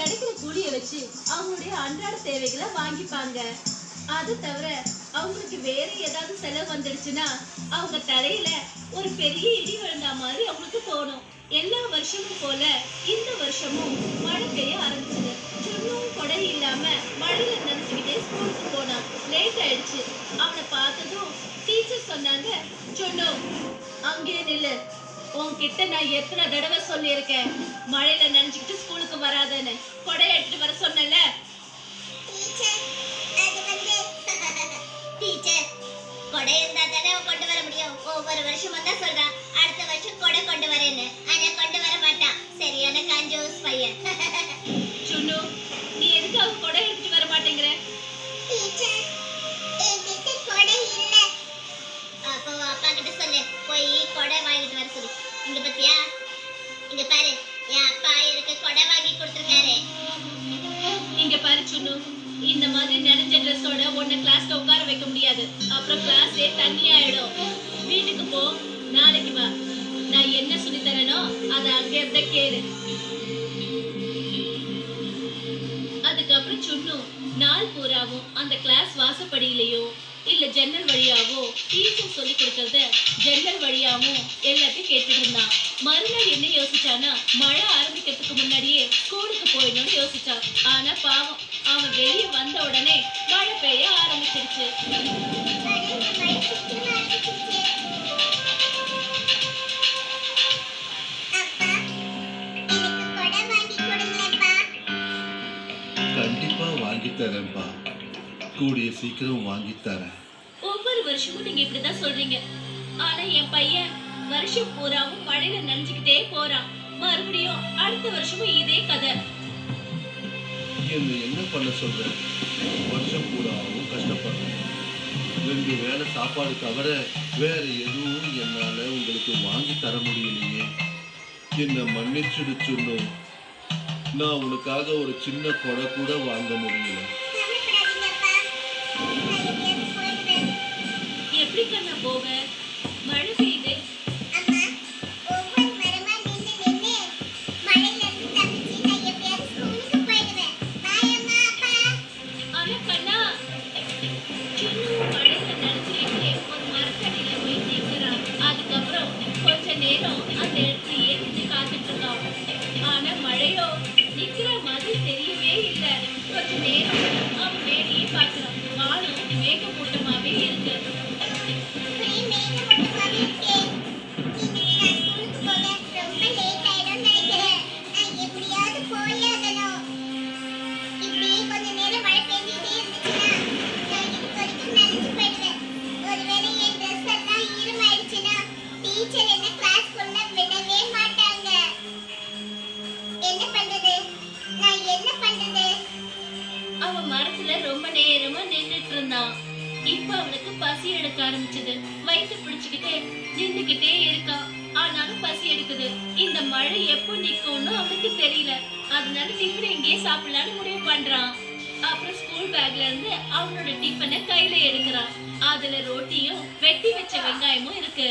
கிடைக்கிற கூலியை வச்சு அவங்களுடைய அன்றாட தேவைகளை வாங்கிப்பாங்க. அது தவிர அவங்களுக்கு வேற ஏதாவது செலவு வந்துடுச்சுன்னா அவங்க தலையில ஒரு பெரிய இடி விழுந்தா மாதிரி அவங்களுக்கு தோணும். எல்லா வருஷமும் போல இந்த வருஷமும் மழை பெய்ய ஆரம்பிச்சது. சுண்ணும் கொடை இல்லாம மழையில நினைச்சுக்கிட்டே ஸ்கூலுக்கு போனான். லேட் ஆயிடுச்சு. அவனை பார்த்ததும் டீச்சர் சொன்னாங்க, சுண்ணு அங்கே நில்லு, உன்கிட்ட நான் எத்தனை தடவை சொல்லியிருக்கேன் மழையில நினைச்சுக்கிட்டு ஸ்கூலுக்கு வராதன்னு. கொடை எடுத்துட்டு வர சொன்னல. டீச்சர், கொடை இருந்தா தானே கொண்டு வர முடியும். ஒவ்வொரு வருஷமும் தான் சொல்றான் அடுத்த வருஷம் கொடை கொண்டு வரேன்னு, ஆனா கொண்டு வர மாட்டான். சரியான கஞ்சூஸ் பையன். சுண்ணு, நீ எதுக்காக கொடை எடுத்துட்டு வர மாட்டேங்கிற? டீச்சர், என்கிட்ட கொடை இல்ல. அப்போ அப்பா கிட்ட சொல்லு, போய் கொடை வாங்கிட்டு வர சொல்லு. இங்க பத்தியா, இங்க பாரு, என் அப்பா எனக்கு கொடை வாங்கி கொடுத்துருக்காரு. இங்க பாரு சுண்ணு, இந்த மாதிரி நனைஞ்ச ட்ரெஸ்ஸோட உன்னை கிளாஸ்ல உட்கார வைக்க முடியாது. அப்புறம் கிளாஸே தண்ணி ஆயிடும். வீட்டுக்கு போ, நாளைக்கு வா. நான் என்ன சொல்லி தரேனோ அதை அங்க இருந்த கேளு. அதுக்கப்புறம் சுண்ணு நாள் பூராவும் அந்த கிளாஸ் வாசப்படியிலையோ இல்ல ஜன்னல் வழியாவோ டீச்சர் சொல்லி கொடுக்கறத ஜன்னல் வழியாவும் எல்லாத்தையும் கேட்டுட்டு இருந்தான். மறுநாள் என்ன யோசிச்சானா, மழை ஆரம்பிக்கிறதுக்கு முன்னாடியே ஸ்கூலுக்கு போயிடணும்னு யோசிச்சான். ஆனா பாவம், அவன் வெளியே வந்த உடனே மழை பெய்ய ஆரம்பிச்சிருச்சு. கண்டிப்பா வாங்கி தரேன்பா, கூடிய சீக்கிரம் வாங்கி தரேன். ஒவ்வொரு வருஷமும் நீங்க இப்படிதான் சொல்றீங்க. ஆனா என் பையன் வருஷம் பூராவும் மழையில நனைஞ்சுக்கிட்டே போறான். மறுபடியும் அடுத்த வருஷமும் இதே கதை. என்ன பண்ண சொல்ற? வருஷம் பூராவும் கஷ்டப்படுறேன். 2 வேளை சாப்பாடு தவிர வேற எதுவும் என்னால உங்களுக்கு வாங்கி தர முடியலையே. என்ன மன்னிச்சுடு சுண்ணு, நான் உனக்காக ஒரு சின்ன கொடை கூட வாங்க முடியல. எப்படி கண்ணா போக? மழை பெய்யுது. ஆனா கண்ணா, சுண்ணு மழையில நனைஞ்சுக்கிட்டே ஒரு மரத்தடியில போய் நிற்கிறான். அதுக்கப்புறம் கொஞ்ச நேரம் அந்த இடத்துலயே நின்று காத்துட்டு இருக்கான். ஆனா மழையோ நிக்கிற மாதிரி தெரியவே இல்லை. கொஞ்ச நேரம் அவன் மேலேயே பார்க்கிறான். வானம் மேகமூட்டமாவே இருக்கு. அவன் மரத்துல ரொம்ப நேரமா நின்னுட்டு இருந்தான். இப்ப அவனுக்கு பசி எடுக்க ஆரம்பிச்சது. வயிற்று பிடிச்சுக்கிட்டே நின்னுகிட்டே இருக்கான். ஆனாலும் பசி எடுக்குது. இந்த மழை எப்போ நிக்கும்னு அவனுக்கு தெரியல. அதனால டிஃபன் எங்கேயே சாப்பிடலான்னு முடிவு பண்றான். அப்புறம் ஸ்கூல் பேக்ல இருந்து அவனோட டிஃபனை கையில எடுக்கிறான். அதுல ரொட்டியும் வெட்டி வச்ச வெங்காயமும் இருக்கு.